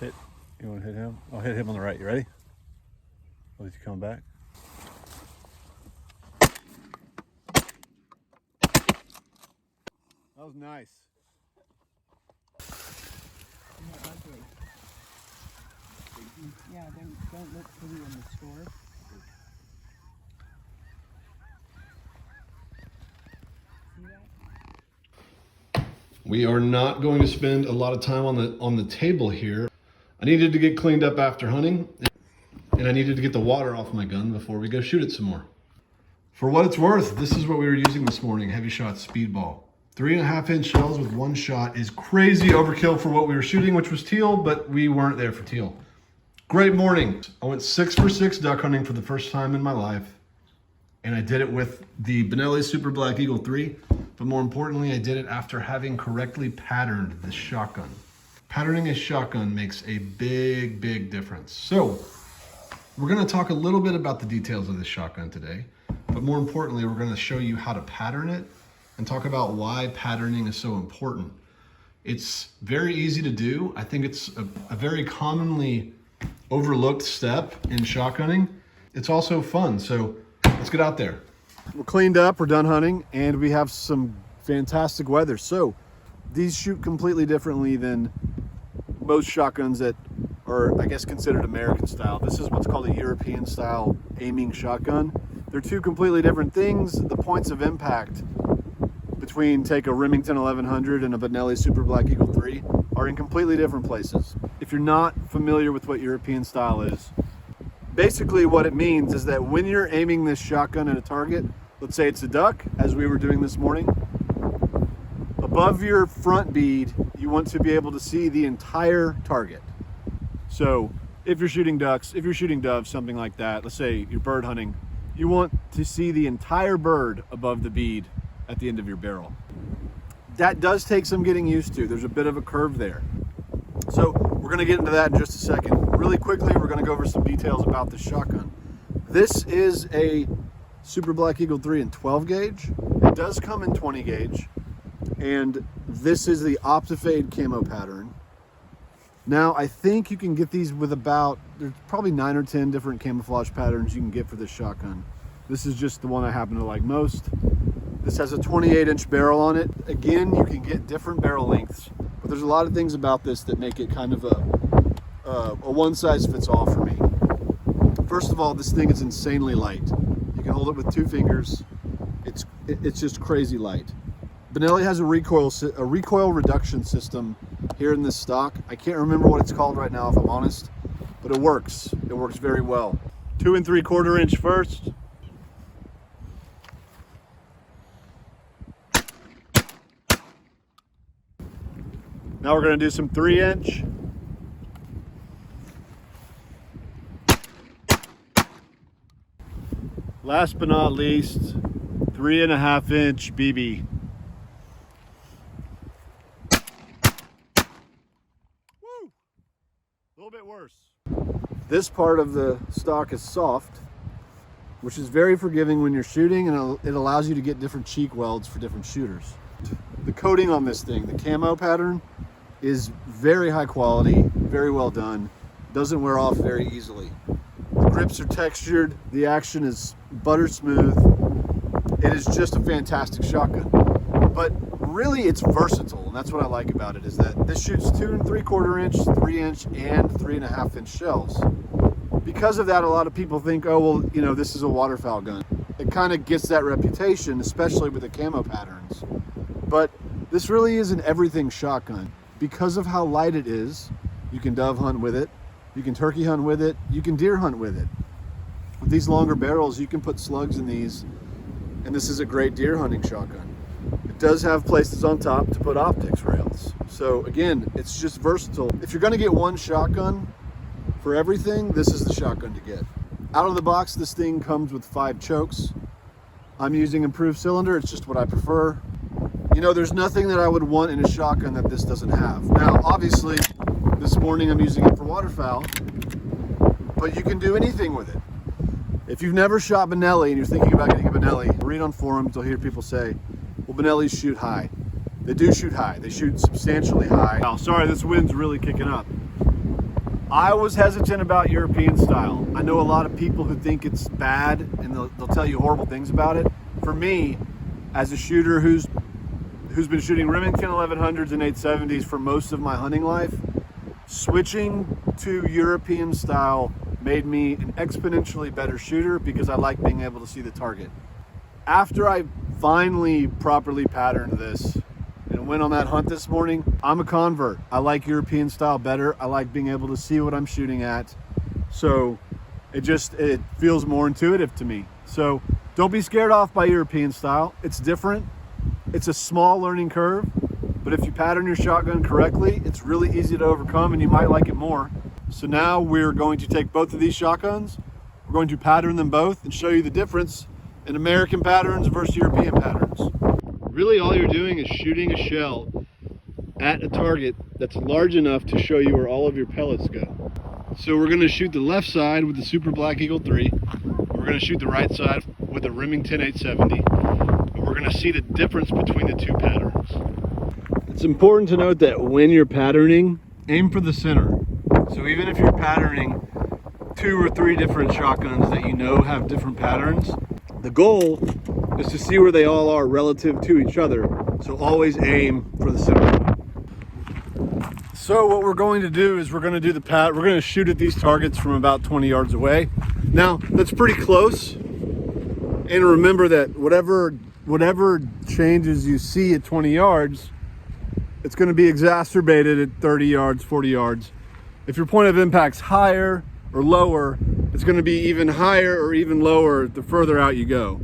Hit. You want to hit him? I'll hit him on the right. You ready? Oh, is he coming back? That was nice. Yeah, don't look pretty in the store. See that? We are not going to spend a lot of time on the table here. I needed to get cleaned up after hunting, and I needed to get the water off my gun before we go shoot it some more. For what it's worth, this is what we were using this morning, Heavy Shot Speedball. 3.5-inch shells with one shot is crazy overkill for what we were shooting, which was teal, but we weren't there for teal. Great morning. I went 6 for 6 duck hunting for the first time in my life, and I did it with the Benelli Super Black Eagle 3, but more importantly, I did it after having correctly patterned this shotgun. Patterning a shotgun makes a big, big difference. So we're gonna talk a little bit about the details of this shotgun today, but more importantly, we're gonna show you how to pattern it and talk about why patterning is so important. It's very easy to do. I think it's a very commonly overlooked step in shotgunning. It's also fun, so let's get out there. We're cleaned up, we're done hunting, and we have some fantastic weather. So these shoot completely differently than most shotguns that are, I guess, considered American style. This is what's called a European style aiming shotgun. They're two completely different things. The points of impact between, take a Remington 1100 and a Benelli Super Black Eagle 3 are in completely different places. If you're not familiar with what European style is, basically what it means is that when you're aiming this shotgun at a target, let's say it's a duck, as we were doing this morning, above your front bead, you want to be able to see the entire target. So if you're shooting ducks, if you're shooting doves, something like that, let's say you're bird hunting, you want to see the entire bird above the bead at the end of your barrel. That does take some getting used to. There's a bit of a curve there. So we're gonna get into that in just a second. Really quickly, we're gonna go over some details about this shotgun. This is a Super Black Eagle 3 in 12 gauge. It does come in 20 gauge. And this is the Optifade camo pattern. Now, I think you can get these with there's probably 9 or 10 different camouflage patterns you can get for this shotgun. This is just the one I happen to like most. This has a 28-inch barrel on it. Again, you can get different barrel lengths, but there's a lot of things about this that make it kind of a one-size-fits-all for me. First of all, this thing is insanely light. You can hold it with 2 fingers. It's just crazy light. Benelli has a recoil reduction system here in this stock. I can't remember what it's called right now, if I'm honest, but it works. It works very well. 2 3/4 inch first. Now we're going to do some 3-inch. Last but not least, 3.5-inch BB. Woo! A little bit worse. This part of the stock is soft, which is very forgiving when you're shooting, and it allows you to get different cheek welds for different shooters. The coating on this thing, the camo pattern, is very high quality, very well done, doesn't wear off very easily. The grips are textured, the action is butter smooth. It is just a fantastic shotgun. But really it's versatile, and that's what I like about it, is that this shoots 2 3/4 inch, 3-inch, and 3.5-inch shells. Because of that, a lot of people think, oh, well, you know, this is a waterfowl gun. It kind of gets that reputation, especially with the camo patterns. But this really is an everything shotgun. Because of how light it is, you can dove hunt with it, you can turkey hunt with it, you can deer hunt with it. With these longer barrels, you can put slugs in these, and this is a great deer hunting shotgun. It does have places on top to put optics rails. So again, it's just versatile. If you're gonna get one shotgun for everything, this is the shotgun to get. Out of the box, this thing comes with 5 chokes. I'm using improved cylinder, it's just what I prefer. You know, there's nothing that I would want in a shotgun that this doesn't have. Now, obviously, this morning I'm using it for waterfowl, but you can do anything with it. If you've never shot Benelli and you're thinking about getting a Benelli, read on forums, you'll hear people say, well, Benellis shoot high. They do shoot high. They shoot substantially high. Oh, sorry, this wind's really kicking up. I was hesitant about European style. I know a lot of people who think it's bad and they'll tell you horrible things about it. For me, as a shooter who's been shooting Remington 1100s and 870s for most of my hunting life, switching to European style made me an exponentially better shooter because I like being able to see the target. After I finally properly patterned this and went on that hunt this morning, I'm a convert. I like European style better. I like being able to see what I'm shooting at. So it feels more intuitive to me. So don't be scared off by European style. It's different. It's a small learning curve, but if you pattern your shotgun correctly, it's really easy to overcome and you might like it more. So now we're going to take both of these shotguns, we're going to pattern them both and show you the difference in American patterns versus European patterns. Really all you're doing is shooting a shell at a target that's large enough to show you where all of your pellets go. So we're going to shoot the left side with the Super Black Eagle 3, we're going to shoot the right side with the Remington 870, and we're going to see the difference between the two patterns. It's important to note that when you're patterning, aim for the center. So even if you're patterning 2 or 3 different shotguns that you know have different patterns, the goal is to see where they all are relative to each other. So always aim for the center point. So what we're going to do is we're going to shoot at these targets from about 20 yards away. Now that's pretty close. And remember that whatever changes you see at 20 yards, it's going to be exacerbated at 30 yards, 40 yards. If your point of impact's higher or lower, it's going to be even higher or even lower the further out you go.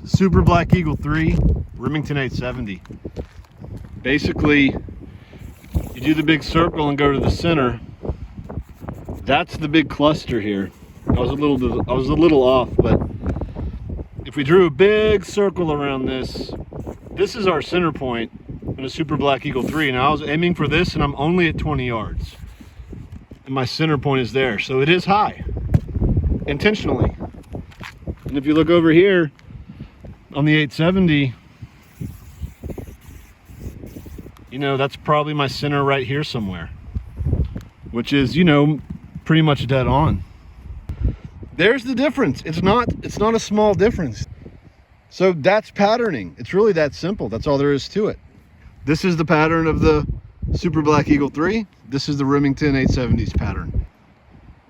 Super Black Eagle 3, Remington 870. Basically, you do the big circle and go to the center. That's the big cluster here. I was a little off, but if we drew a big circle around this is our center point in a Super Black Eagle 3. Now I was aiming for this and I'm only at 20 yards. And my center point is there. So it is high, intentionally. And if you look over here on the 870, you know, that's probably my center right here somewhere, which is, you know, pretty much dead on. There's the difference. It's not a small difference. So that's patterning. It's really that simple. That's all there is to it. This is the pattern of the Super Black Eagle 3. This is the Remington 870s pattern.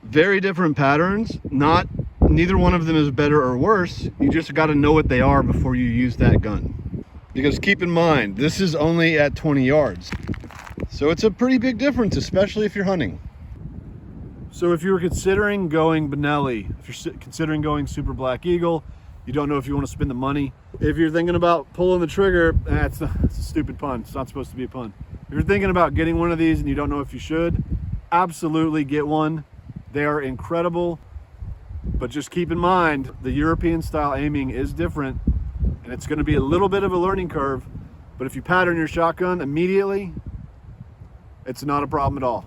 Very different patterns. Neither one of them is better or worse. You just got to know what they are before you use that gun. Because keep in mind, this is only at 20 yards. So it's a pretty big difference, especially if you're hunting. So if you were considering going Benelli, if you're considering going Super Black Eagle, you don't know if you want to spend the money. If you're thinking about pulling the trigger, it's a stupid pun. It's not supposed to be a pun. If you're thinking about getting one of these and you don't know if you should, absolutely get one. They are incredible. But just keep in mind, the European style aiming is different and it's going to be a little bit of a learning curve. But if you pattern your shotgun immediately, it's not a problem at all.